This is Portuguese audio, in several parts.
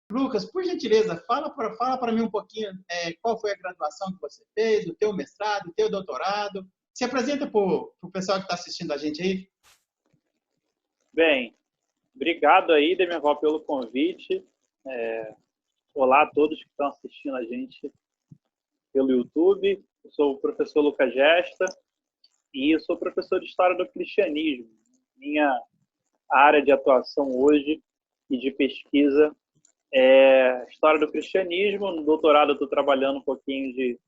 Lucas, por gentileza, fala para mim um pouquinho qual foi a graduação que você fez, o teu mestrado, o teu doutorado. Se apresenta para o pessoal que está assistindo a gente aí. Bem, obrigado aí, Demival, pelo convite. Olá a todos que estão assistindo a gente pelo YouTube. Eu sou o professor Lucas Gesta e eu sou professor de História do Cristianismo. Minha área de atuação hoje e de pesquisa é História do Cristianismo. No doutorado eu estou trabalhando um pouquinho de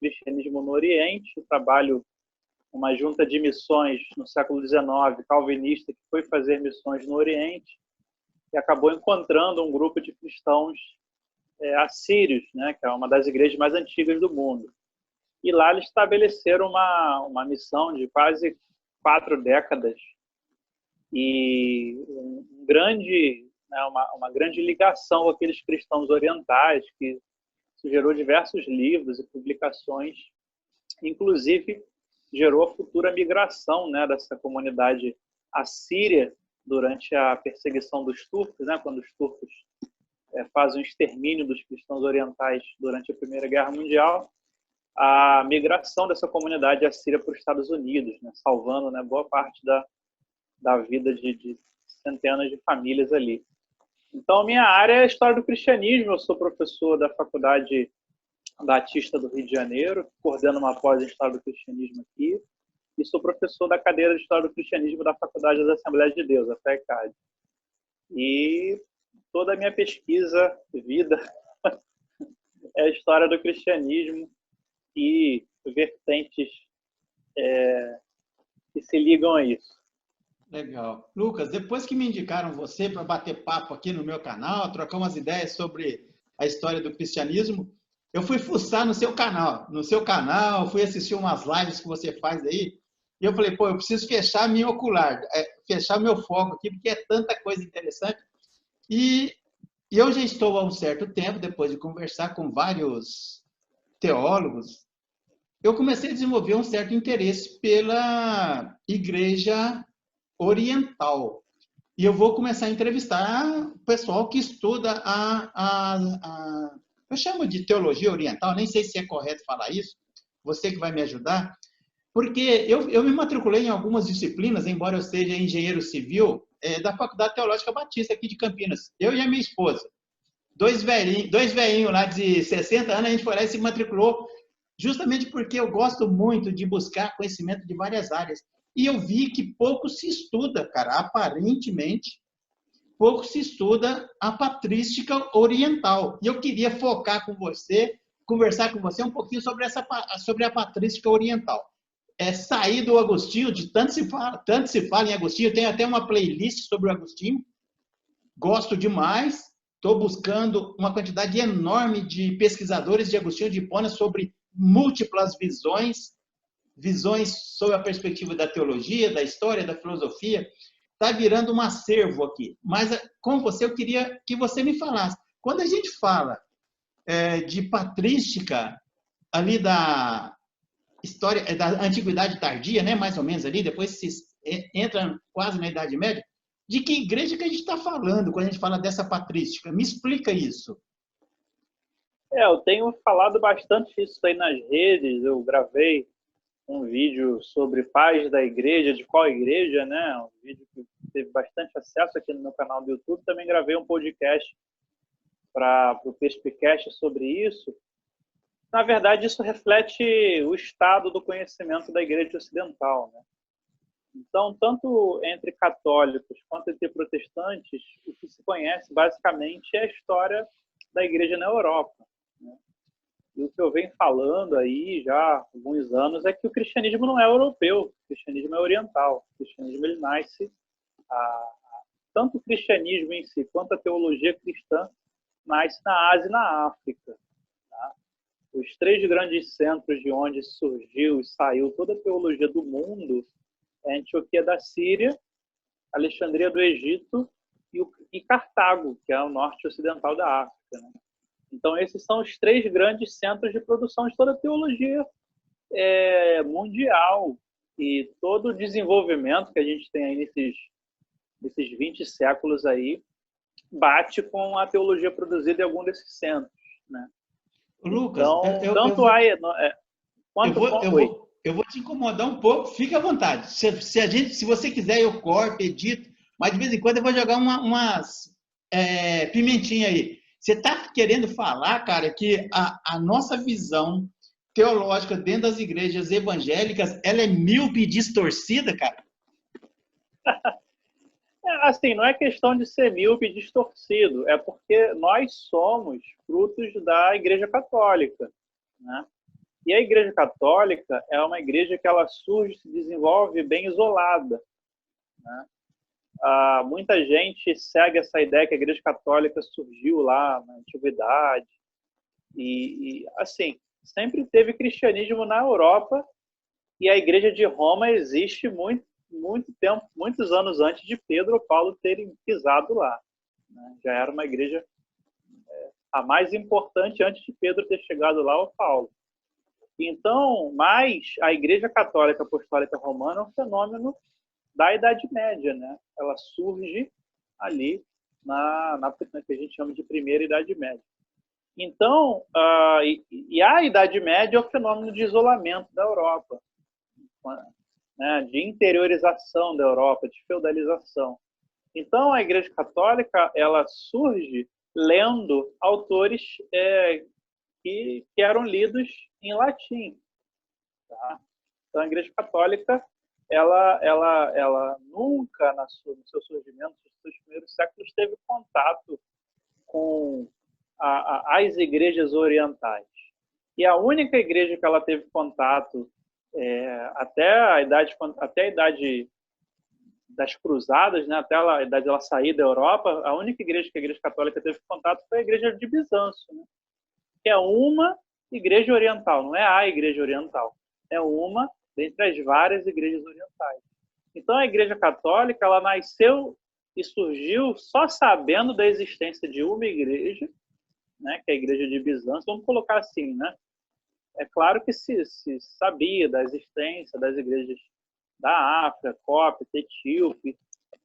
Cristianismo no Oriente. Eu trabalho uma junta de missões no século XIX, calvinista, que foi fazer missões no Oriente e acabou encontrando um grupo de cristãos assírios, né, que é uma das igrejas mais antigas do mundo. E lá eles estabeleceram uma missão de quase 4 décadas e uma grande ligação com aqueles cristãos orientais, que isso gerou diversos livros e publicações, inclusive gerou a futura migração, né, dessa comunidade assíria durante a perseguição dos turcos, né, quando os turcos fazem o extermínio dos cristãos orientais durante a Primeira Guerra Mundial, a migração dessa comunidade assíria para os Estados Unidos, né, salvando, né, boa parte da vida de centenas de famílias ali. Então, minha área é a História do Cristianismo. Eu sou professor da Faculdade Batista do Rio de Janeiro, coordeno uma pós em História do Cristianismo aqui, e sou professor da cadeira de História do Cristianismo da Faculdade das Assembleias de Deus, a FECAD. E toda a minha pesquisa, vida, é a História do Cristianismo e vertentes que se ligam a isso. Legal. Lucas, depois que me indicaram você para bater papo aqui no meu canal, trocar umas ideias sobre a história do cristianismo, eu fui fuçar no seu canal. No seu canal, fui assistir umas lives que você faz aí, e eu falei, pô, eu preciso fechar minha ocular, fechar meu foco aqui, porque é tanta coisa interessante. E eu já estou há um certo tempo, depois de conversar com vários teólogos, eu comecei a desenvolver um certo interesse pela igreja oriental. E eu vou começar a entrevistar o pessoal que estuda eu chamo de teologia oriental, nem sei se é correto falar isso, você que vai me ajudar, porque eu me matriculei em algumas disciplinas, embora eu seja engenheiro civil, da Faculdade Teológica Batista aqui de Campinas, eu e a minha esposa. Dois velhinhos lá de 60 anos, a gente foi lá e se matriculou, justamente porque eu gosto muito de buscar conhecimento de várias áreas. E eu vi que pouco se estuda, cara, aparentemente, pouco se estuda a patrística oriental. E eu queria focar com você, conversar com você um pouquinho sobre a patrística oriental. Sair do Agostinho, de tanto se fala em Agostinho, tem até uma playlist sobre o Agostinho, gosto demais, estou buscando uma quantidade enorme de pesquisadores de Agostinho de Hipona sobre múltiplas visões sob a perspectiva da teologia, da história, da filosofia. Está virando um acervo aqui. Mas com você, eu queria que você me falasse. Quando a gente fala de patrística, ali da história, da antiguidade tardia, né, mais ou menos ali, depois se entra quase na Idade Média, de que igreja que a gente está falando quando a gente fala dessa patrística? Me explica isso. Eu tenho falado bastante isso aí nas redes. Eu gravei um vídeo sobre pais da igreja, de qual igreja, né? Um vídeo que teve bastante acesso aqui no meu canal do YouTube. Também gravei um podcast para o Perspicast sobre isso. Na verdade, isso reflete o estado do conhecimento da igreja ocidental, né? Então, tanto entre católicos quanto entre protestantes, o que se conhece basicamente é a história da igreja na Europa, né? E o que eu venho falando aí já há alguns anos é que o cristianismo não é europeu, o cristianismo é oriental. O cristianismo ele nasce, tanto o cristianismo em si quanto a teologia cristã nasce na Ásia e na África. Tá? Os 3 grandes centros de onde surgiu e saiu toda a teologia do mundo é a Antioquia da Síria, Alexandria do Egito e Cartago, que é o norte ocidental da África, né? Então, esses são os 3 grandes centros de produção de toda a teologia mundial. E todo o desenvolvimento que a gente tem aí nesses 20 séculos aí bate com a teologia produzida em algum desses centros, né? Lucas, Então, tanto há quanto eu vou te incomodar um pouco, fica à vontade. Se você quiser, eu corto, edito, mas de vez em quando eu vou jogar umas pimentinha aí. Você está querendo falar, cara, que a nossa visão teológica dentro das igrejas evangélicas, ela é míope e distorcida, cara? Assim, não é questão de ser míope e distorcido, é porque nós somos frutos da Igreja Católica, né? E a Igreja Católica é uma igreja que ela surge e se desenvolve bem isolada, né? Muita gente segue essa ideia que a Igreja Católica surgiu lá na Antiguidade e assim, sempre teve cristianismo na Europa e a Igreja de Roma existe muito tempo, muitos anos antes de Pedro ou Paulo terem pisado lá, né? Já era uma igreja a mais importante antes de Pedro ter chegado lá ou Paulo. Então, mas a Igreja Católica Apostólica Romana é um fenômeno da Idade Média, né? Ela surge ali na que a gente chama de Primeira Idade Média. Então, a Idade Média é o fenômeno de isolamento da Europa, né? De interiorização da Europa, de feudalização. Então, a Igreja Católica ela surge lendo autores que eram lidos em latim, tá? Então, a Igreja Católica ela nunca, no seu surgimento, nos seus primeiros séculos, teve contato com as igrejas orientais. E a única igreja que ela teve contato até a idade das cruzadas, né, até a idade dela sair da Europa, a única igreja que a Igreja Católica teve contato foi a Igreja de Bizâncio, né? Que é uma igreja oriental, não é a igreja oriental, é uma dentre as várias igrejas orientais. Então, a Igreja Católica ela nasceu e surgiu só sabendo da existência de uma igreja, né, que é a Igreja de Bizâncio. Vamos colocar assim, né? É claro que se sabia da existência das igrejas da África, cópita, etíope,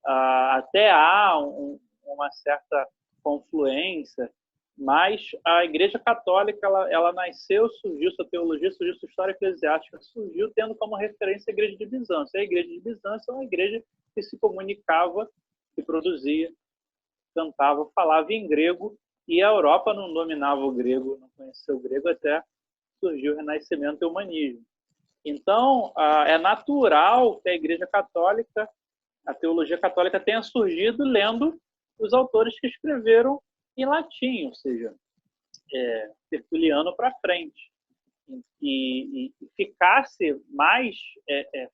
até há uma certa confluência, mas a Igreja Católica ela nasceu, surgiu sua teologia, surgiu sua história eclesiástica, surgiu tendo como referência a Igreja de Bizâncio. A Igreja de Bizâncio é uma igreja que se comunicava, que produzia, cantava, falava em grego, e a Europa não dominava o grego, não conheceu o grego até surgiu o Renascimento e o humanismo. Então, é natural que a Igreja Católica, a teologia católica tenha surgido lendo os autores que escreveram em latim, ou seja, Tertuliano para frente, e ficasse mais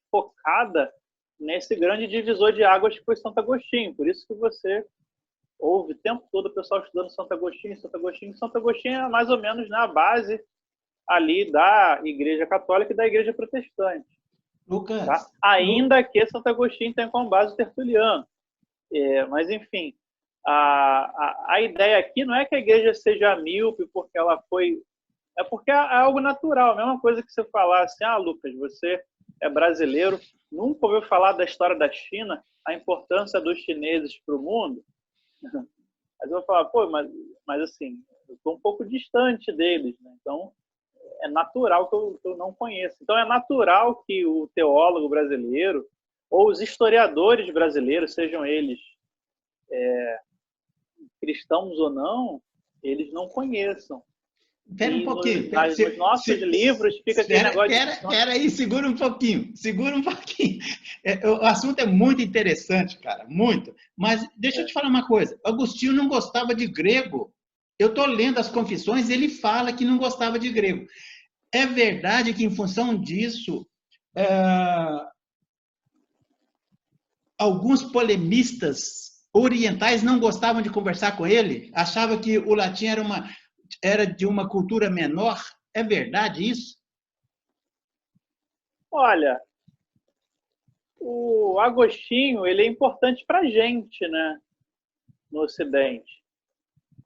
focada nesse grande divisor de águas que foi Santo Agostinho. Por isso que você ouve o tempo todo o pessoal estudando Santo Agostinho. Santo Agostinho é mais ou menos na base ali da Igreja Católica e da Igreja Protestante. Lucas, tá? Ainda que Santo Agostinho tenha como base o Tertuliano. Mas, enfim, a ideia aqui não é que a igreja seja míope porque ela foi... É porque é algo natural. A mesma coisa que você falar assim, Lucas, você é brasileiro, nunca ouviu falar da história da China, a importância dos chineses para o mundo? Mas eu vou falar, mas assim, eu estou um pouco distante deles, né? Então, é natural que eu não conheça. Então, é natural que o teólogo brasileiro ou os historiadores brasileiros, sejam eles cristãos ou não, eles não conheçam. Espera um pouquinho. Nos nossos livros fica aquele negócio... Espera aí, segura um pouquinho. O assunto é muito interessante, cara, muito. Mas deixa eu te falar uma coisa. Agostinho não gostava de grego. Eu estou lendo as confissões, ele fala que não gostava de grego. É verdade que, em função disso, alguns polemistas orientais não gostavam de conversar com ele? Achavam que o latim era de uma cultura menor? É verdade isso? Olha, o Agostinho ele é importante para a gente, né, no Ocidente.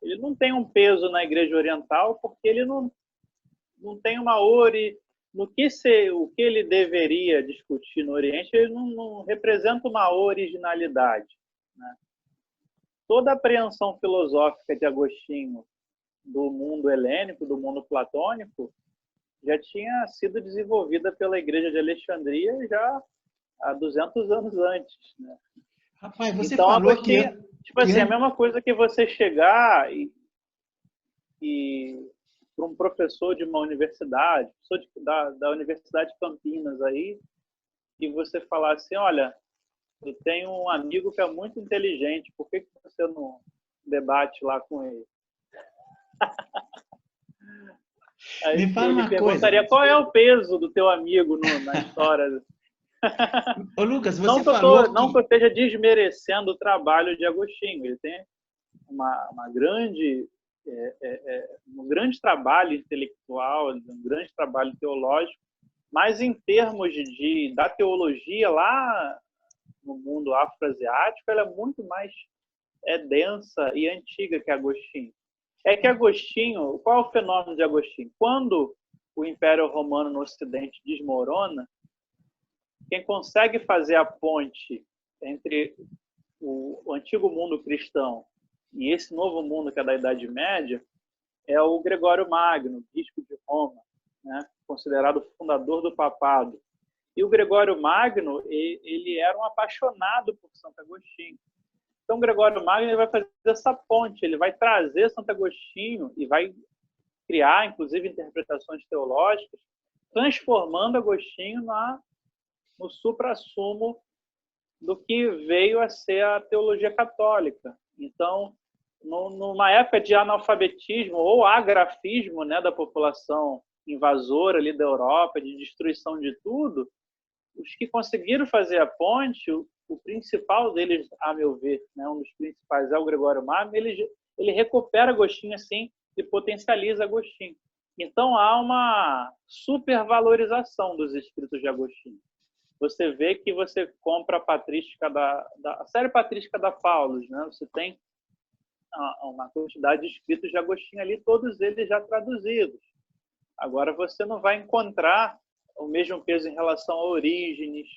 Ele não tem um peso na Igreja Oriental porque ele não tem uma o que ele deveria discutir no Oriente, ele não representa uma originalidade, né? toda a apreensão filosófica de Agostinho do mundo helênico, do mundo platônico, já tinha sido desenvolvida pela Igreja de Alexandria já há 200 anos antes, né? Rapaz, você Então, falou Agostinho, tipo assim, a mesma coisa que você chegar e para um professor de uma universidade, da Universidade de Campinas aí, e você falar assim, olha, eu tenho um amigo que é muito inteligente, por que você não debate lá com ele? Aí me fala ele uma coisa. perguntaria qual é o peso do teu amigo na história. Ô, Lucas, você Não que falou não que eu que... esteja desmerecendo o trabalho de Agostinho, ele tem um grande trabalho intelectual, um grande trabalho teológico, mas em termos da teologia lá no mundo afroasiático, ela é muito mais densa e antiga que Agostinho. É que Agostinho, qual é o fenômeno de Agostinho? Quando o Império Romano no Ocidente desmorona, quem consegue fazer a ponte entre o antigo mundo cristão e esse novo mundo que é da Idade Média é o Gregório Magno, bispo de Roma, né? Considerado o fundador do papado. E o Gregório Magno, ele era um apaixonado por Santo Agostinho. Então, Gregório Magno ele vai fazer essa ponte, ele vai trazer Santo Agostinho e vai criar, inclusive, interpretações teológicas, transformando Agostinho no suprassumo do que veio a ser a teologia católica. Então, numa época de analfabetismo ou agrafismo, né, da população invasora ali da Europa, de destruição de tudo, os que conseguiram fazer a ponte, o principal deles, a meu ver, né, um dos principais é o Gregório Magno, ele recupera Agostinho assim e potencializa Agostinho. Então há uma supervalorização dos escritos de Agostinho. Você vê que você compra a patrística a série patrística da Paulus, né? Você tem uma quantidade de escritos de Agostinho ali, todos eles já traduzidos. Agora você não vai encontrar o mesmo peso em relação a Orígenes,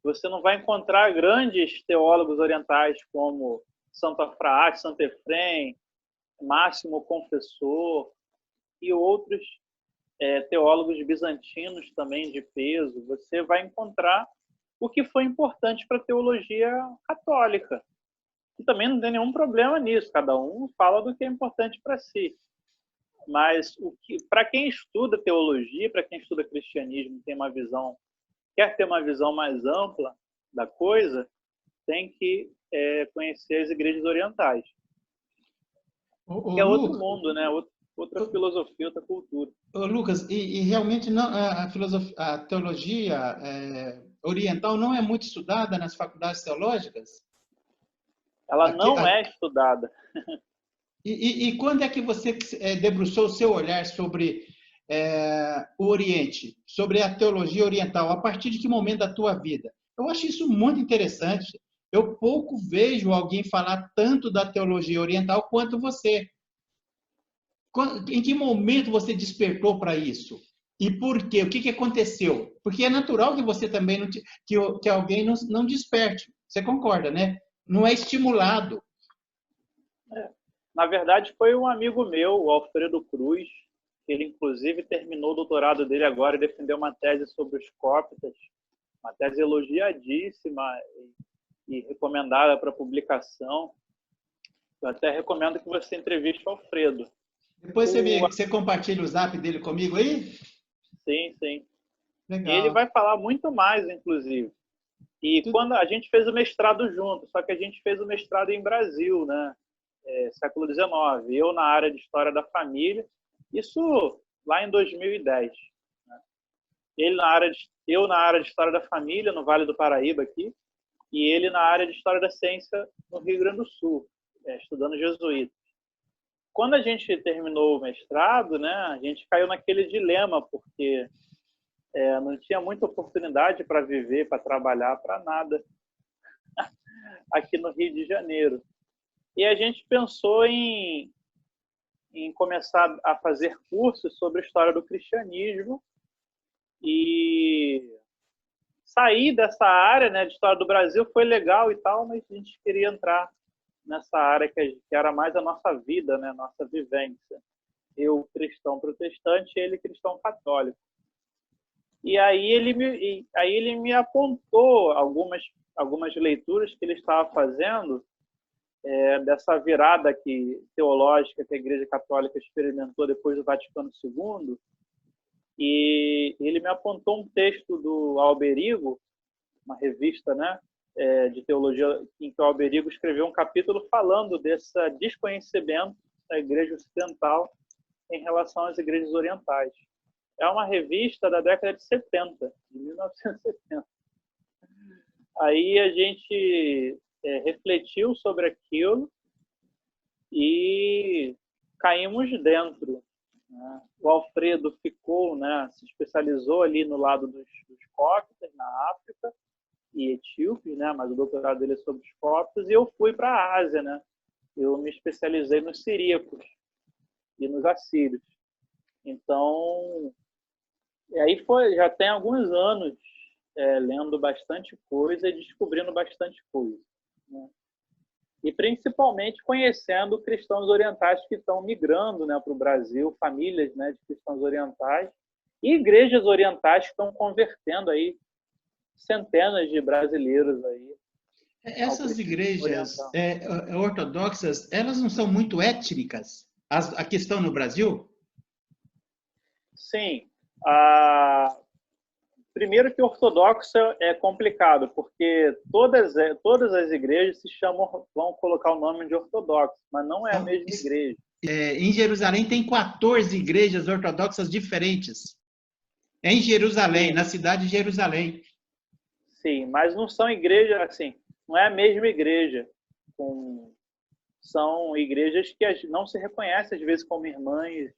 você não vai encontrar grandes teólogos orientais como Santo Afraate, Santo Efrem, Máximo Confessor e outros teólogos bizantinos também de peso. Você vai encontrar o que foi importante para a teologia católica. E também não tem nenhum problema nisso, cada um fala do que é importante para si. Mas para quem estuda teologia, para quem estuda cristianismo, quer ter uma visão mais ampla da coisa, tem que conhecer as igrejas orientais. Que é outro mundo, né? Outra filosofia, outra cultura. Lucas, e realmente não, a teologia oriental não é muito estudada nas faculdades teológicas? Ela não é estudada. E quando é que você debruçou o seu olhar sobre o Oriente, sobre a teologia oriental? A partir de que momento da tua vida? Eu acho isso muito interessante. Eu pouco vejo alguém falar tanto da teologia oriental quanto você. Em que momento você despertou para isso? E por quê? O que aconteceu? Porque é natural que você também que alguém não desperte. Você concorda, né? Não é estimulado. Na verdade, foi um amigo meu, o Alfredo Cruz, que ele inclusive terminou o doutorado dele agora e defendeu uma tese sobre os cóptas, uma tese elogiadíssima e recomendada para publicação. Eu até recomendo que você entreviste o Alfredo. Depois você compartilha o zap dele comigo aí? Sim, sim. Legal. E ele vai falar muito mais, inclusive. E quando a gente fez o mestrado junto, só que a gente fez o mestrado em Brasil, né? Século XIX. Eu na área de História da Família, isso lá em 2010. Né? Eu na área de História da Família, no Vale do Paraíba aqui, e ele na área de História da Ciência no Rio Grande do Sul, estudando jesuítas. Quando a gente terminou o mestrado, né, a gente caiu naquele dilema, porque não tinha muita oportunidade para viver, para trabalhar, para nada aqui no Rio de Janeiro. E a gente pensou em começar a fazer cursos sobre a história do cristianismo e sair dessa área, né, de história do Brasil foi legal e tal, mas a gente queria entrar nessa área que era mais a nossa vida, né, nossa vivência. Eu cristão protestante, ele cristão católico. E aí ele me apontou algumas leituras que ele estava fazendo dessa virada teológica que a Igreja Católica experimentou depois do Vaticano II. E ele me apontou um texto do Alberigo, uma revista, né, de teologia, em que o Alberigo escreveu um capítulo falando desse desconhecimento da Igreja Ocidental em relação às igrejas orientais. É uma revista da década de 70, de 1970. Aí a gente refletiu sobre aquilo e caímos dentro. Né? O Alfredo ficou, né, se especializou ali no lado dos coptas, na África e etíopes, né, mas o doutorado dele é sobre os coptas, e eu fui para a Ásia. Né? Eu me especializei nos siríacos e nos assírios. Então, aí já tem alguns anos lendo bastante coisa e descobrindo bastante coisa. Né? E principalmente conhecendo cristãos orientais que estão migrando, né, para o Brasil, famílias, né, de cristãos orientais e igrejas orientais que estão convertendo aí centenas de brasileiros aí. Essas igrejas ortodoxas, elas não são muito étnicas? A questão no Brasil? Sim. Primeiro que ortodoxo é complicado, porque todas as igrejas vão colocar o nome de ortodoxo, mas não é a mesma igreja. Em Jerusalém tem 14 igrejas ortodoxas diferentes. É em Jerusalém, na cidade de Jerusalém. Sim, mas não são igrejas assim, não é a mesma igreja. São igrejas que não se reconhecem às vezes como irmãs,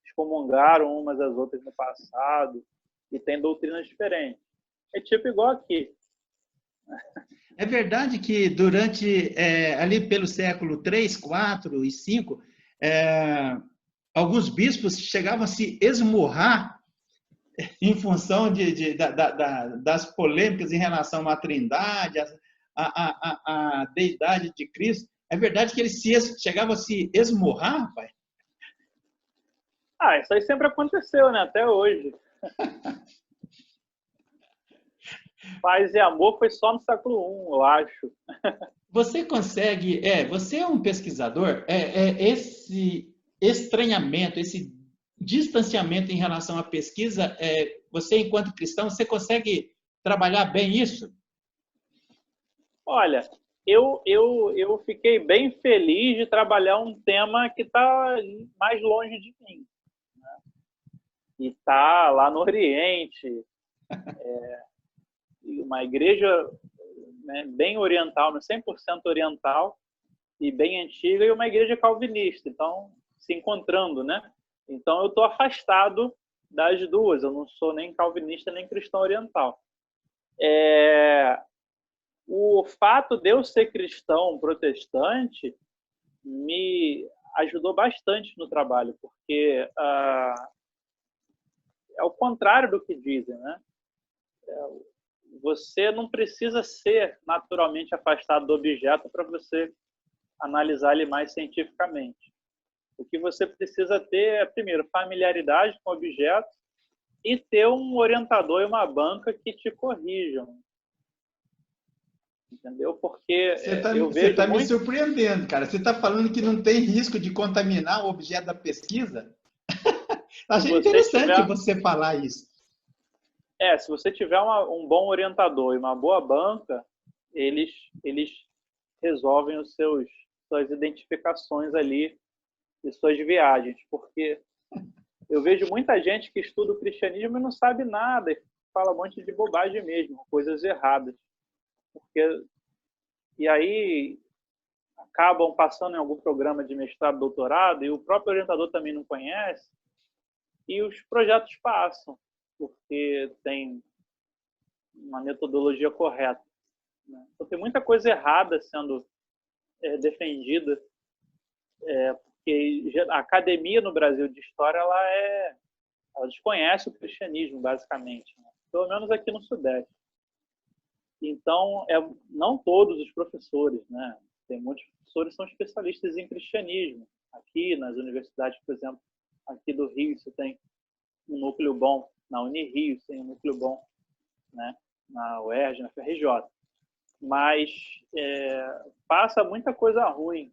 excomungaram umas às outras no passado e tem doutrinas diferentes. É tipo igual aqui. É verdade que durante, ali pelo século 3, 4 e 5, alguns bispos chegavam a se esmurrar em função das polêmicas em relação à Trindade, à deidade de Cristo. É verdade que eles chegavam a se esmurrar, pai? Isso aí sempre aconteceu, né? Até hoje. Paz e amor foi só no século I, eu acho. Você consegue, você é um pesquisador, esse estranhamento, esse distanciamento em relação à pesquisa, você enquanto cristão, você consegue trabalhar bem isso? Olha, eu fiquei bem feliz de trabalhar um tema que está mais longe de mim. Né? E está lá no Oriente, uma igreja, né, bem oriental, 100% oriental e bem antiga, e uma igreja calvinista. Então, se encontrando, né? Então, eu estou afastado das duas. Eu não sou nem calvinista nem cristão oriental. O fato de eu ser cristão protestante me ajudou bastante no trabalho, porque é o contrário do que dizem, né? Você não precisa ser naturalmente afastado do objeto para você analisar ele mais cientificamente. O que você precisa ter é, primeiro, familiaridade com o objeto e ter um orientador e uma banca que te corrijam. Entendeu? Porque você está me surpreendendo, cara. Você está falando que não tem risco de contaminar o objeto da pesquisa? Achei interessante você falar isso. Se você tiver um bom orientador e uma boa banca, eles resolvem suas identificações ali e suas viagens. Porque eu vejo muita gente que estuda o cristianismo e não sabe nada, e fala um monte de bobagem mesmo, coisas erradas. E aí acabam passando em algum programa de mestrado, doutorado, e o próprio orientador também não conhece, e os projetos passam, porque tem uma metodologia correta. Né? Então, tem muita coisa errada sendo defendida, porque a academia no Brasil de história ela desconhece o cristianismo, basicamente, né? Pelo menos aqui no Sudeste. Então, não todos os professores, né? Tem muitos professores que são especialistas em cristianismo. Aqui nas universidades, por exemplo, aqui do Rio, você tem um núcleo bom. Na Unirio, você tem um núcleo bom, né? Na UERJ, na FRJ. Mas passa muita coisa ruim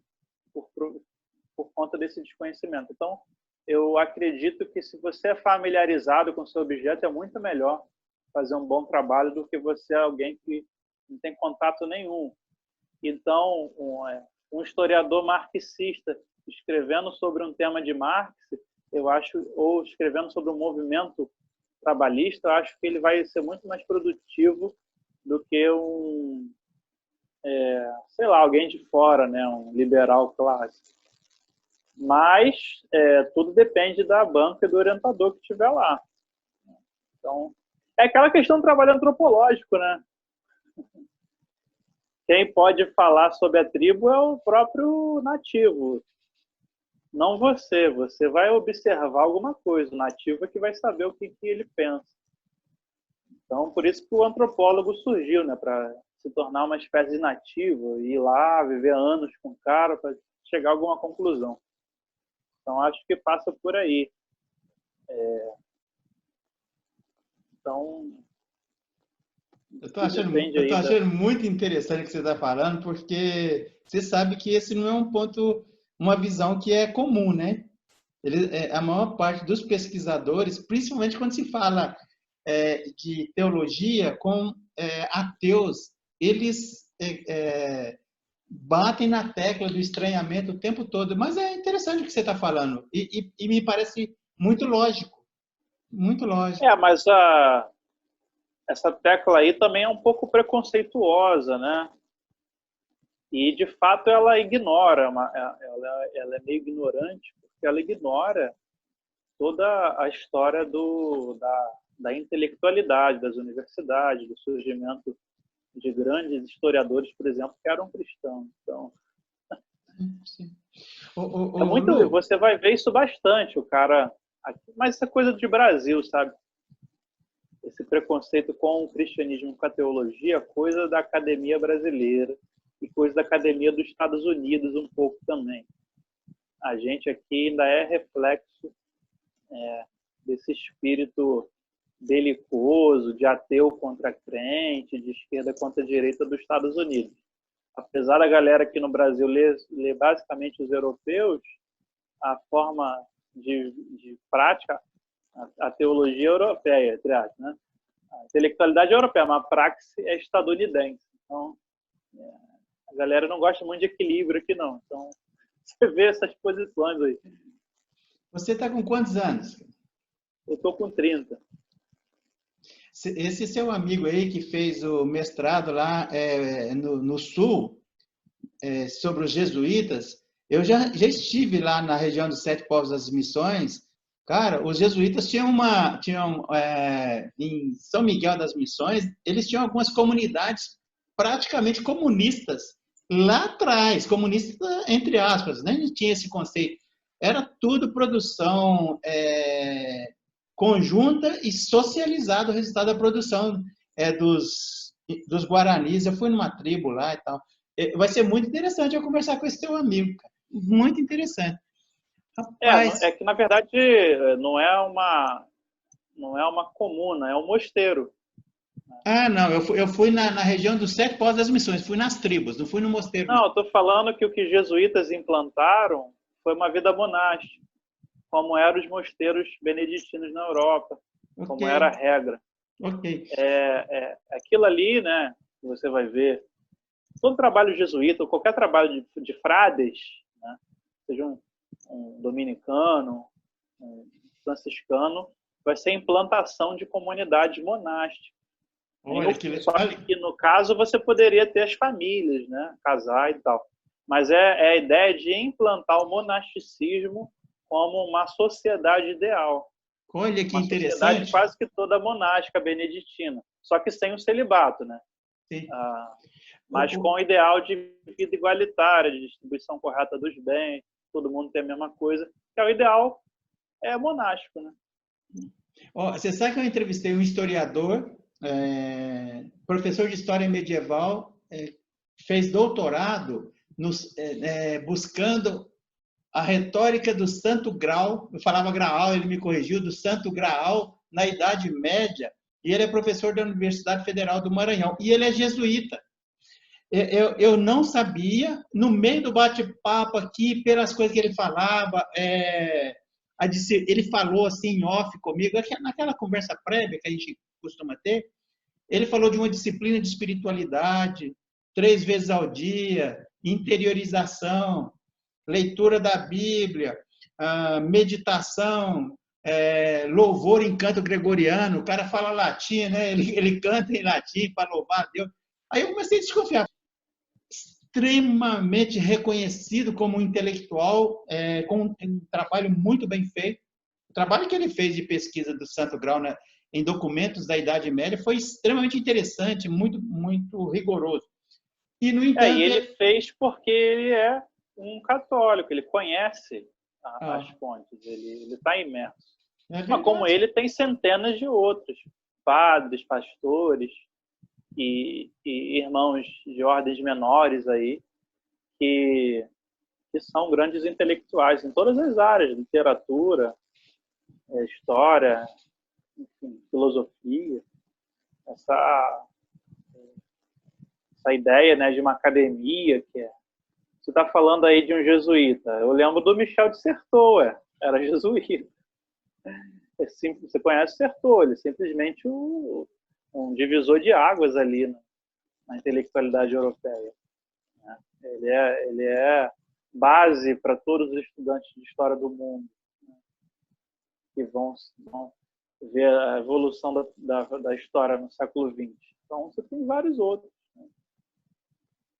por conta desse desconhecimento. Então, eu acredito que se você é familiarizado com o seu objeto, é muito melhor fazer um bom trabalho do que você é alguém que não tem contato nenhum. Então, um historiador marxista escrevendo sobre um tema de Marx, eu acho, ou escrevendo sobre um movimento trabalhista, eu acho que ele vai ser muito mais produtivo do que sei lá, alguém de fora, né, um liberal clássico. Mas tudo depende da banca e do orientador que estiver lá. Então, é aquela questão do trabalho antropológico, né? Quem pode falar sobre a tribo é o próprio nativo, não você. Você vai observar alguma coisa, o nativo é que vai saber o que ele pensa. Então, por isso que o antropólogo surgiu, né? Para se tornar uma espécie de nativo, ir lá, viver anos com o cara para chegar a alguma conclusão. Então, acho que passa por aí. Então, eu tô achando muito interessante o que você está falando, porque você sabe que esse não é um ponto, uma visão que é comum, né? A maior parte dos pesquisadores, principalmente quando se fala de teologia com ateus, eles batem na tecla do estranhamento o tempo todo. Mas é interessante o que você está falando e me parece muito lógico, muito lógico. Mas essa tecla aí também é um pouco preconceituosa, né? E, de fato, ela ignora, ela é meio ignorante, porque ela ignora toda a história da intelectualidade das universidades, do surgimento de grandes historiadores, por exemplo, que eram cristãos. Então, sim. Você vai ver isso bastante, o cara... Mas isso é coisa de Brasil, sabe? Esse preconceito com o cristianismo, com a teologia, coisa da academia brasileira e coisa da academia dos Estados Unidos um pouco também. A gente aqui ainda é reflexo desse espírito belicoso, de ateu contra crente, de esquerda contra direita dos Estados Unidos. Apesar da galera aqui no Brasil ler basicamente os europeus, a forma de prática, a teologia europeia, entre aspas, né? A intelectualidade é europeia, mas a praxe é estadunidense. Então, a galera não gosta muito de equilíbrio aqui, não. Então, você vê essas posições aí. Você está com quantos anos? Eu estou com 30. Esse seu amigo aí que fez o mestrado lá no Sul, sobre os jesuítas, eu já estive lá na região dos Sete Povos das Missões. Cara, os jesuítas tinham em São Miguel das Missões, eles tinham algumas comunidades praticamente comunistas lá atrás, comunista entre aspas, nem tinha esse conceito. Era tudo produção conjunta e socializada, o resultado da produção dos Guaranis. Eu fui numa tribo lá e tal. Vai ser muito interessante eu conversar com esse teu amigo, cara. Muito interessante. Rapaz... É que, na verdade, não é uma comuna, é um mosteiro. Ah, não, eu fui na região dos Sete Povos das Missões, fui nas tribos, não fui no mosteiro. Não, eu estou falando que o que os jesuítas implantaram foi uma vida monástica, como eram os mosteiros beneditinos na Europa, okay. Como era a regra. Okay. Aquilo ali, né, você vai ver, todo trabalho jesuíta, qualquer trabalho de frades, né, seja um dominicano, um franciscano, vai ser implantação de comunidades monásticas. Só que, no caso, você poderia ter as famílias, né? Casar e tal. Mas é a ideia de implantar o monasticismo como uma sociedade ideal. Olha que uma interessante. Sociedade quase que toda monástica, beneditina. Só que sem o celibato, né? Sim. Mas com o ideal de vida igualitária, de distribuição correta dos bens, todo mundo tem a mesma coisa, que é o ideal monástico, né? Você sabe que eu entrevistei um historiador, professor de História Medieval, fez doutorado buscando a retórica do Santo Graal, eu falava Graal, ele me corrigiu, do Santo Graal na Idade Média, e ele é professor da Universidade Federal do Maranhão, e ele é jesuíta. Eu não sabia, no meio do bate-papo aqui, pelas coisas que ele falava, ele falou assim em off comigo, naquela conversa prévia que a gente costuma ter, ele falou de uma disciplina de espiritualidade, 3 vezes ao dia, interiorização, leitura da Bíblia, meditação, louvor em canto gregoriano. O cara fala latim, né? Ele canta em latim para louvar a Deus. Aí eu comecei a desconfiar. Extremamente reconhecido como intelectual, com um trabalho muito bem feito. O trabalho que ele fez de pesquisa do Santo Grau, né, em documentos da Idade Média foi extremamente interessante, muito, muito rigoroso. E, no entanto, e ele fez porque ele é um católico, ele conhece as fontes, ele está imerso. Mas como ele, tem centenas de outros padres, pastores e irmãos de ordens menores aí que são grandes intelectuais em todas as áreas, literatura, história, enfim, filosofia. Essa ideia, né, de uma academia que você está falando aí de um jesuíta. Eu lembro do Michel de Certeau, era jesuíta. Você conhece Certeau, ele é simplesmente um divisor de águas ali na intelectualidade europeia. Ele é base para todos os estudantes de história do mundo, né, que vão ver a evolução da história no século XX. Então, você tem vários outros. Né?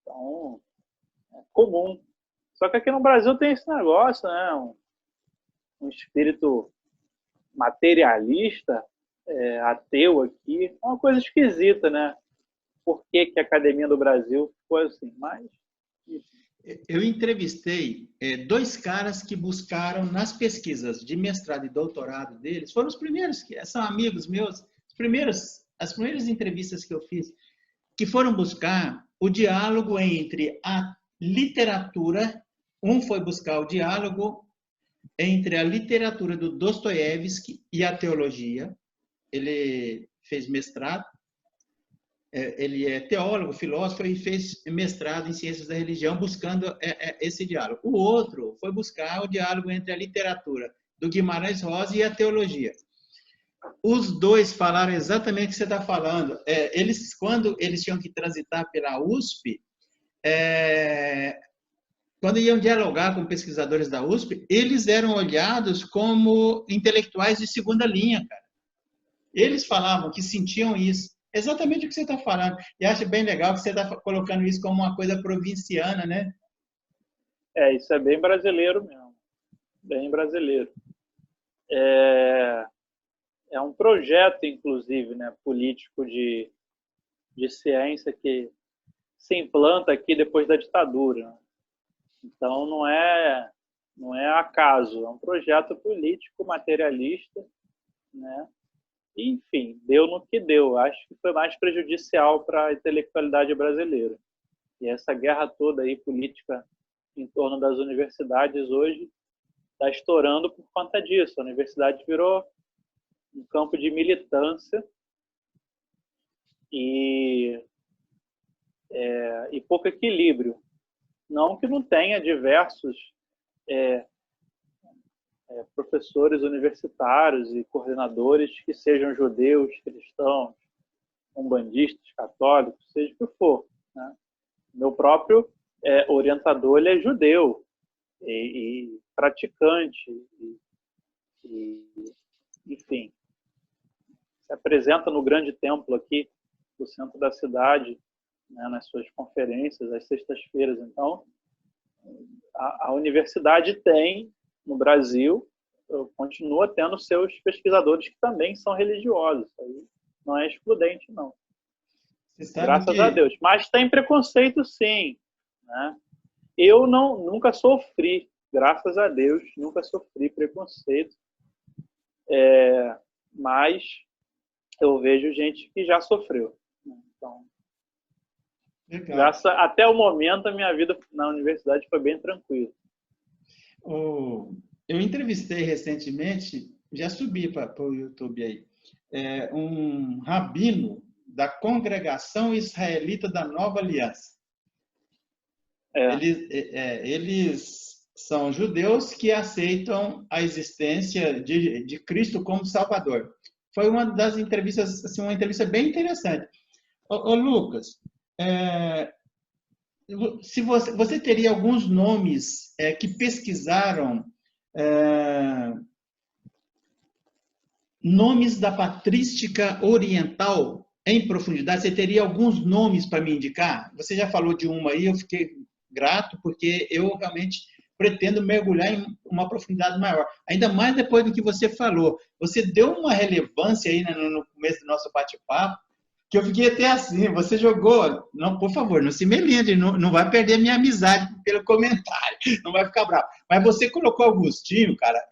Então, é comum. Só que aqui no Brasil tem esse negócio, né? Um espírito materialista, ateu aqui. É uma coisa esquisita, né? Por que a Academia do Brasil foi assim? Mas, enfim. Eu entrevistei 2 caras que buscaram nas pesquisas de mestrado e doutorado deles, foram os primeiros, que são amigos meus, as primeiras entrevistas que eu fiz, que foram buscar o diálogo entre a literatura, um foi buscar o diálogo entre a literatura do Dostoiévski e a teologia, ele fez mestrado, ele é teólogo, filósofo e fez mestrado em ciências da religião buscando esse diálogo. O outro foi buscar o diálogo entre a literatura do Guimarães Rosa e a teologia. Os 2 falaram exatamente o que você está falando. Quando eles tinham que transitar pela USP, quando iam dialogar com pesquisadores da USP, eles eram olhados como intelectuais de segunda linha, cara. Eles falavam que sentiam isso. Exatamente o que você está falando. E acho bem legal que você está colocando isso como uma coisa provinciana, né? Isso é bem brasileiro mesmo. Bem brasileiro. É um projeto, inclusive, né, político de ciência que se implanta aqui depois da ditadura. Então, não é acaso. É um projeto político materialista, né? Enfim, deu no que deu. Acho que foi mais prejudicial para a intelectualidade brasileira. E essa guerra toda aí política em torno das universidades hoje está estourando por conta disso. A universidade virou um campo de militância e pouco equilíbrio. Não que não tenha diversos professores universitários e coordenadores que sejam judeus, cristãos, umbandistas, católicos, seja o que for. Né? Meu próprio orientador, ele é judeu e praticante, enfim, se apresenta no grande templo aqui do centro da cidade, né, nas suas conferências, às sextas-feiras. Então, a universidade tem, no Brasil, continua tendo seus pesquisadores que também são religiosos. Aí não é excludente, não. Graças a Deus. Mas tem preconceito, sim. Né? Eu nunca sofri, graças a Deus, nunca sofri preconceito. Mas eu vejo gente que já sofreu. Então, Legal. Até o momento, a minha vida na universidade foi bem tranquila. Eu entrevistei recentemente, já subi para o YouTube aí, um rabino da Congregação Israelita da Nova Aliança. Eles são judeus que aceitam a existência de Cristo como Salvador. Foi uma das entrevistas, assim, uma entrevista bem interessante. Ô Lucas, se você teria alguns nomes que pesquisaram nomes da patrística oriental em profundidade, você teria alguns nomes para me indicar? Você já falou de uma aí, eu fiquei grato, porque eu realmente pretendo mergulhar em uma profundidade maior. Ainda mais depois do que você falou. Você deu uma relevância aí no começo do nosso bate-papo, que eu fiquei até assim, você jogou... Não, por favor, não se melindre, não vai perder minha amizade pelo comentário, não vai ficar bravo. Mas você colocou Agostinho, cara,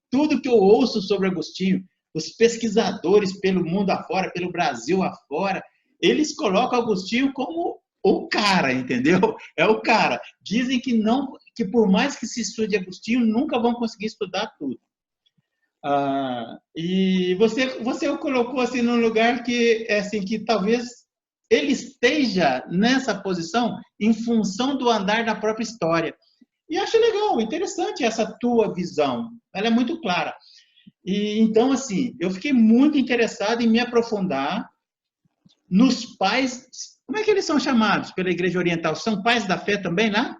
tudo que eu ouço sobre Agostinho, os pesquisadores pelo mundo afora, pelo Brasil afora, eles colocam Agostinho como o cara, entendeu? É o cara. Dizem que por mais que se estude Agostinho, nunca vão conseguir estudar tudo. E você o colocou assim num lugar que talvez ele esteja nessa posição em função do andar da própria história. E acho legal, interessante essa tua visão. Ela é muito clara. E então, assim, eu fiquei muito interessado em me aprofundar nos pais. Como é que eles são chamados pela Igreja Oriental? São pais da fé também, né?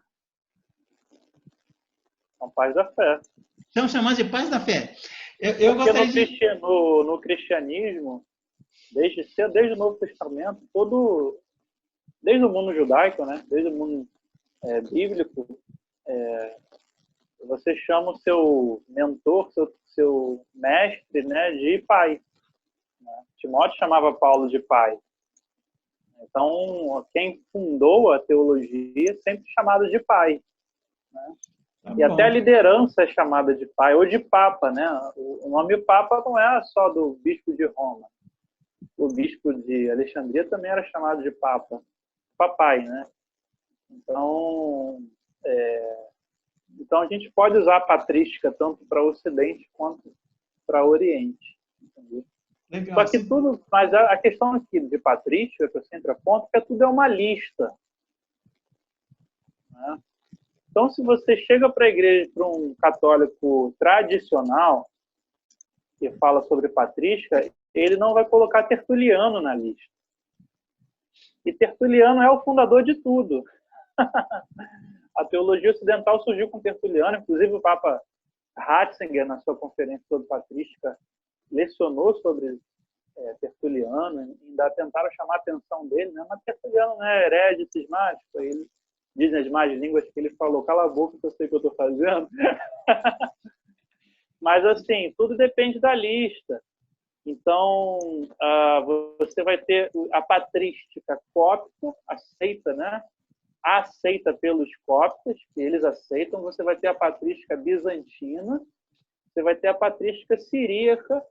São pais da fé. São chamados de pais da fé. No cristianismo, desde o Novo Testamento, desde o mundo judaico, né? Desde o mundo bíblico, você chama o seu mentor, seu mestre, né, de pai. Né? Timóteo chamava Paulo de pai. Então, quem fundou a teologia é sempre chamado de pai. Né? E até a liderança é chamada de pai, ou de papa. Né? O nome papa não é só do bispo de Roma. O bispo de Alexandria também era chamado de papa. Papai, né? Então a gente pode usar a patrística tanto para o Ocidente quanto para o Oriente. Entendeu? Legal. Só que tudo, mas a questão aqui de patrística, que eu sempre aponto, é que tudo é uma lista. Né? Então, se você chega para a igreja, para um católico tradicional, que fala sobre patrística, ele não vai colocar Tertuliano na lista. E Tertuliano é o fundador de tudo. A teologia ocidental surgiu com Tertuliano, inclusive o Papa Ratzinger, na sua conferência sobre patrística, lecionou sobre Tertuliano, ainda tentaram chamar a atenção dele, né? Mas Tertuliano não é herege cismático, ele dizem as más línguas que ele falou, cala a boca que eu sei o que eu estou fazendo. Mas assim, tudo depende da lista. Então, você vai ter a patrística cópita, aceita, né? Aceita pelos cóptas, que eles aceitam. Você vai ter a patrística bizantina, você vai ter a patrística siríaca,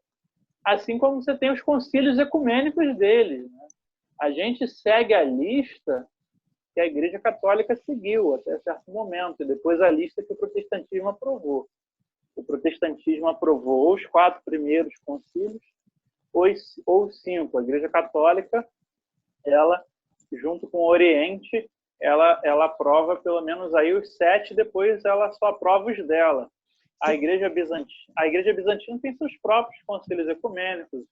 assim como você tem os concílios ecumênicos deles. Né? A gente segue a lista que a Igreja Católica seguiu até certo momento, e depois a lista que o protestantismo aprovou. O protestantismo aprovou os 4 primeiros concílios, ou 5. A Igreja Católica, ela, junto com o Oriente, ela aprova pelo menos aí os 7, depois ela só aprova os dela. A Igreja Bizantina tem seus próprios concílios ecumênicos,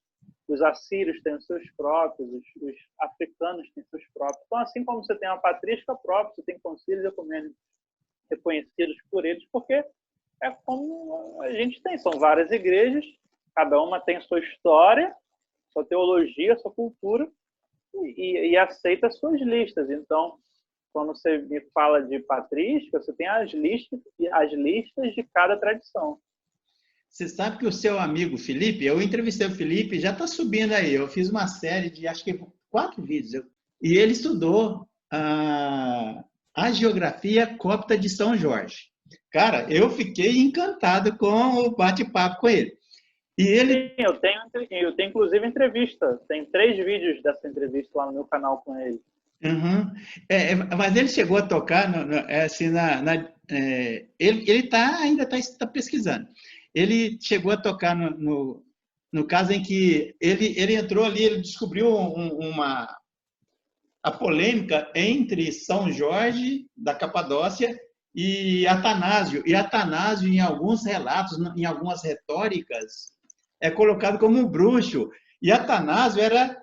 os assírios têm os seus próprios, os africanos têm seus próprios. Então, assim como você tem uma patrística própria, você tem concílios ecumênicos reconhecidos por eles, porque é como a gente tem, são várias igrejas, cada uma tem sua história, sua teologia, sua cultura, e aceita as suas listas. Então, quando você me fala de patrística, você tem as listas de cada tradição. Você sabe que o seu amigo Felipe, eu entrevistei o Felipe, já está subindo aí. Eu fiz uma série de, acho que 4 vídeos. E ele estudou a geografia cópita de São Jorge. Cara, eu fiquei encantado com o bate-papo com ele. E ele... Sim, eu tenho inclusive entrevista. Tem 3 vídeos dessa entrevista lá no meu canal com ele. Uhum. Mas ele chegou a tocar assim, ele ainda está pesquisando. Ele chegou a tocar no caso em que ele entrou ali, ele descobriu a polêmica entre São Jorge da Capadócia e Atanásio. E Atanásio, em alguns relatos, em algumas retóricas, é colocado como um bruxo. E Atanásio era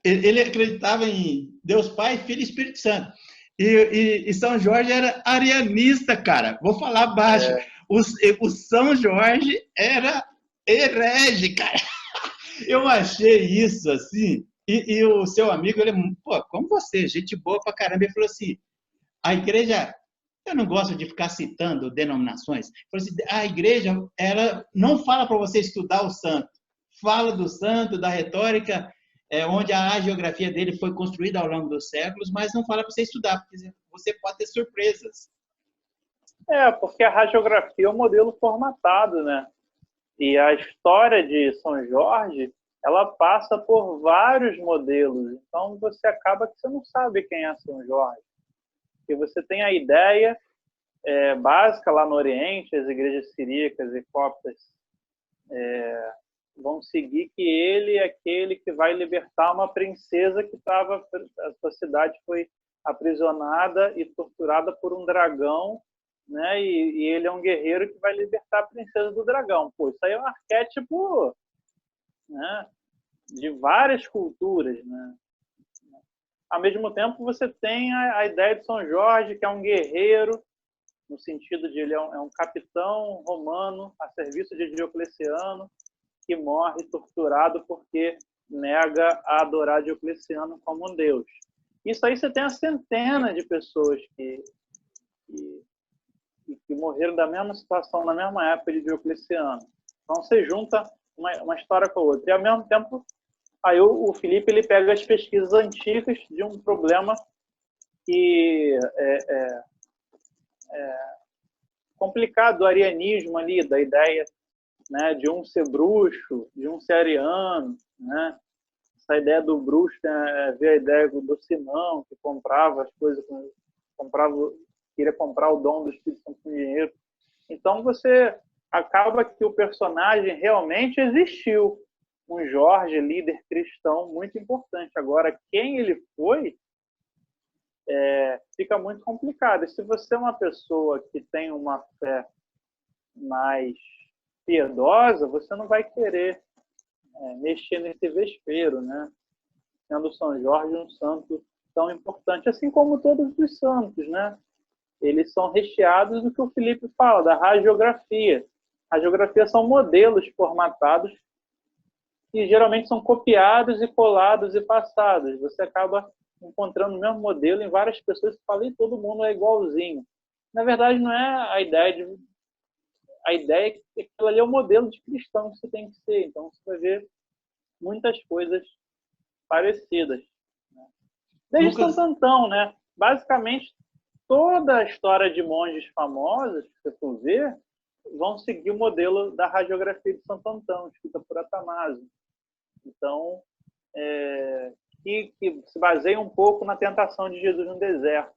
ele acreditava em Deus Pai, Filho e Espírito Santo. E São Jorge era arianista, cara. Vou falar baixo. O São Jorge era herege, cara. Eu achei isso assim. E o seu amigo, ele, pô, como você, gente boa pra caramba, ele falou assim: a igreja, eu não gosto de ficar citando denominações. Ele falou assim, a igreja, ela não fala para você estudar o santo, fala do santo, da retórica, onde a geografia dele foi construída ao longo dos séculos, mas não fala para você estudar, porque você pode ter surpresas. Porque a radiografia é um modelo formatado, né? E a história de São Jorge, ela passa por vários modelos. Então, você acaba que você não sabe quem é São Jorge. Porque você tem a ideia básica lá no Oriente, as igrejas siríacas e coptas vão seguir que ele é aquele que vai libertar uma princesa que estava... A sua cidade foi aprisionada e torturada por um dragão, né? E ele é um guerreiro que vai libertar a princesa do dragão. Pô, isso aí é um arquétipo, né, de várias culturas, né? Ao mesmo tempo, você tem a ideia de São Jorge, que é um guerreiro, no sentido de ele é um capitão romano a serviço de Diocleciano, que morre torturado porque nega a adorar Diocleciano como um deus. Isso aí você tem a centena de pessoas que morreram da mesma situação, na mesma época de Diocleciano. Então você junta uma história com a outra. E ao mesmo tempo, aí o Felipe ele pega as pesquisas antigas de um problema que é complicado, do arianismo ali, da ideia, né, de um ser bruxo, de um ser ariano, né? Essa ideia do bruxo tem a ver a ideia do Simão, que comprava as coisas, queria comprar o dom do Espírito Santo com dinheiro. Então você acaba que o personagem realmente existiu, um Jorge, líder cristão muito importante. Agora, quem ele foi, fica muito complicado. E se você é uma pessoa que tem uma fé mais piedosa, você não vai querer mexer nesse vespeiro, né? Sendo São Jorge um santo tão importante, assim como todos os santos, né? Eles são recheados do que o Felipe fala, da radiografia. Radiografia são modelos formatados que geralmente são copiados e colados e passados. Você acaba encontrando o mesmo modelo em várias pessoas que falam, e todo mundo é igualzinho. Na verdade, não é a ideia a ideia é que aquilo ali é o modelo de cristão que você tem que ser. Então, você vai ver muitas coisas parecidas. Desde Santo Antão, né? Basicamente, toda a história de monges famosos que você for ver vão seguir o modelo da radiografia de Santo Antão, escrita por Atanásio. Então, que se baseia um pouco na tentação de Jesus no deserto.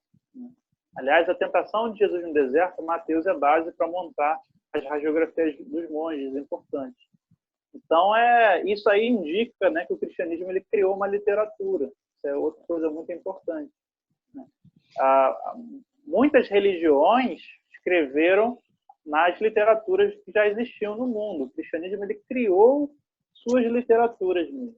Aliás, a tentação de Jesus no deserto, Mateus é base para montar as radiografias dos monges, importantes. Então, isso aí indica, né, que o cristianismo ele criou uma literatura. Isso é outra coisa muito importante. Né? Muitas religiões escreveram nas literaturas que já existiam no mundo. O cristianismo ele criou suas literaturas mesmo.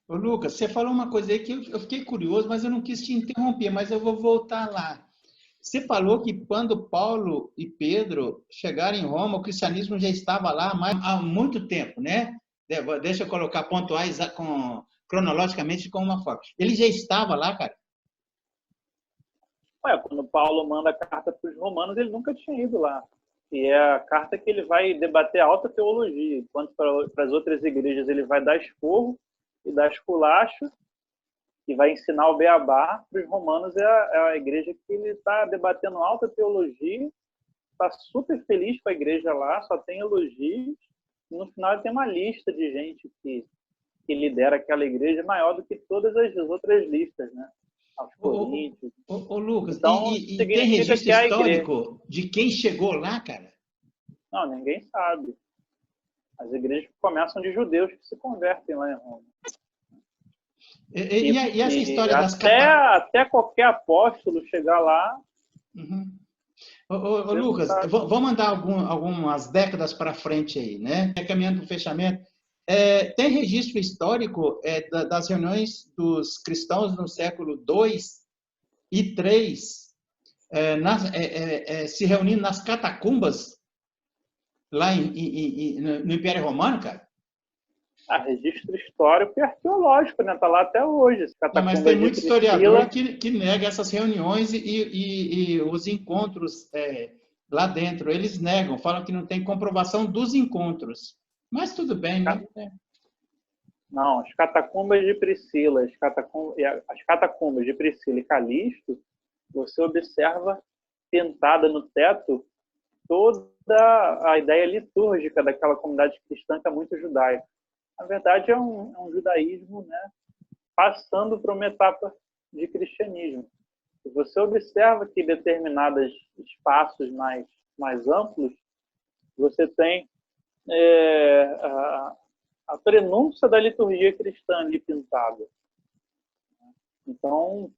Ô, Lucas, você falou uma coisa aí que eu fiquei curioso, mas eu não quis te interromper, mas eu vou voltar lá. Você falou que quando Paulo e Pedro chegaram em Roma, o cristianismo já estava lá há muito tempo, né? Deixa eu colocar pontuais cronologicamente como uma forma. Ele já estava lá, cara? Quando Paulo manda a carta para os romanos, ele nunca tinha ido lá. E é a carta que ele vai debater a alta teologia, enquanto para as outras igrejas ele vai dar esporro e dar esculacho, e vai ensinar o beabá. Para os romanos é a igreja que ele está debatendo alta teologia, está super feliz com a igreja lá, só tem elogios, e no final ele tem uma lista de gente que que lidera aquela igreja maior do que todas as outras listas, né? Aos Coríntios. Ô, Lucas, Então, e tem registro que a igreja... histórico de quem chegou lá, cara? Não, ninguém sabe. As igrejas começam de judeus que se convertem lá em Roma. E essa história das até qualquer apóstolo chegar lá... Uhum. Ô, Lucas, vou mandar algumas décadas para frente aí, né? Caminhando para o fechamento. Tem registro histórico das reuniões dos cristãos no século II e III, se reunindo nas catacumbas lá no Império Romano, cara? Registro histórico e arqueológico, né? Está lá até hoje. Mas tem muito historiador que nega essas reuniões e os encontros lá dentro. Eles negam, falam que não tem comprovação dos encontros. Mas tudo bem, né? Não, as catacumbas de Priscila, as catacumbas de Priscila e Calixto, você observa pintada no teto toda a ideia litúrgica daquela comunidade cristã que é muito judaica. Na verdade, é um judaísmo, né, passando por uma etapa de cristianismo. E você observa que em determinados espaços mais amplos, você tem a prenúncia da liturgia cristã ali pintada. Então,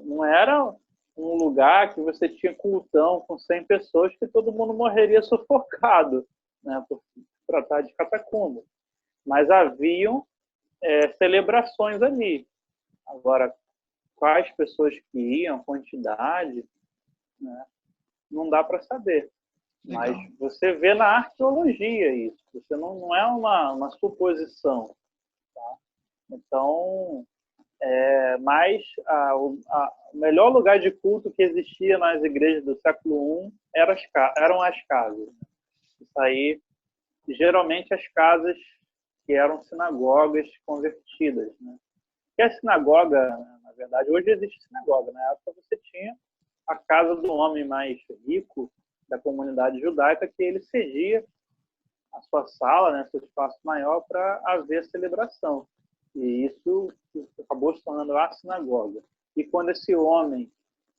não era um lugar que você tinha cultão com 100 pessoas que todo mundo morreria sufocado, né, por tratar de catacumba. Mas haviam celebrações ali. Agora, quais pessoas que iam, quantidade, né, não dá para saber. Legal. Mas você vê na arqueologia isso. Você não é uma suposição. Tá? Então, mas o melhor lugar de culto que existia nas igrejas do século I eram as casas. Isso aí, geralmente as casas que eram sinagogas convertidas. Né? E a sinagoga, na verdade, hoje existe sinagoga. Na época você tinha a casa do homem mais rico da comunidade judaica, que ele cedia a sua sala, né, seu espaço maior, para haver celebração. E isso acabou se tornando a sinagoga. E quando esse homem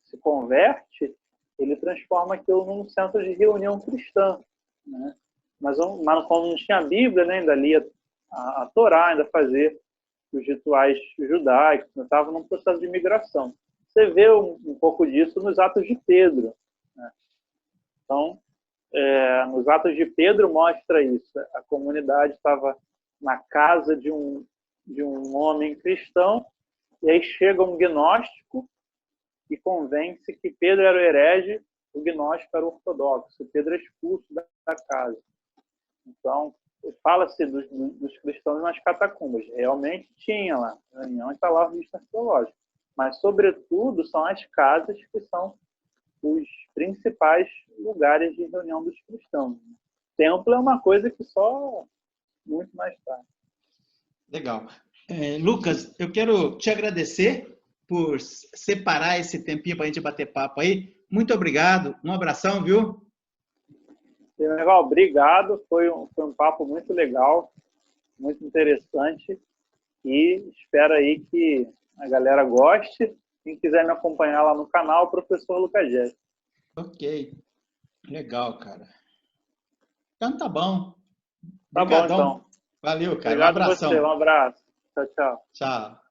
se converte, ele transforma aquilo num centro de reunião cristã. Né? Mas quando não tinha a Bíblia, né, ainda lia a Torá, ainda fazia os rituais judaicos, estava num processo de migração. Você vê um pouco disso nos Atos de Pedro. Né? Então, nos Atos de Pedro mostra isso. A comunidade estava na casa de um homem cristão, e aí chega um gnóstico e convence que Pedro era o herege, o gnóstico era o ortodoxo. Pedro é expulso da casa. Então, fala-se dos cristãos nas catacumbas. Realmente tinha lá reunião e está lá o registro arqueológico. Mas, sobretudo, são as casas que são os principais lugares de reunião dos cristãos. Templo é uma coisa que só muito mais tarde. Legal. Lucas, eu quero te agradecer por separar esse tempinho para a gente bater papo aí. Muito obrigado. Um abração, viu? Legal, obrigado. Foi um papo muito legal, muito interessante. E espero aí que a galera goste. Quem quiser me acompanhar lá no canal, professor Lucas Jesse. Ok. Legal, cara. Então tá bom. Tá bom, então. Valeu, cara. Obrigado um abração. Você. Um abraço. Tchau, tchau. Tchau.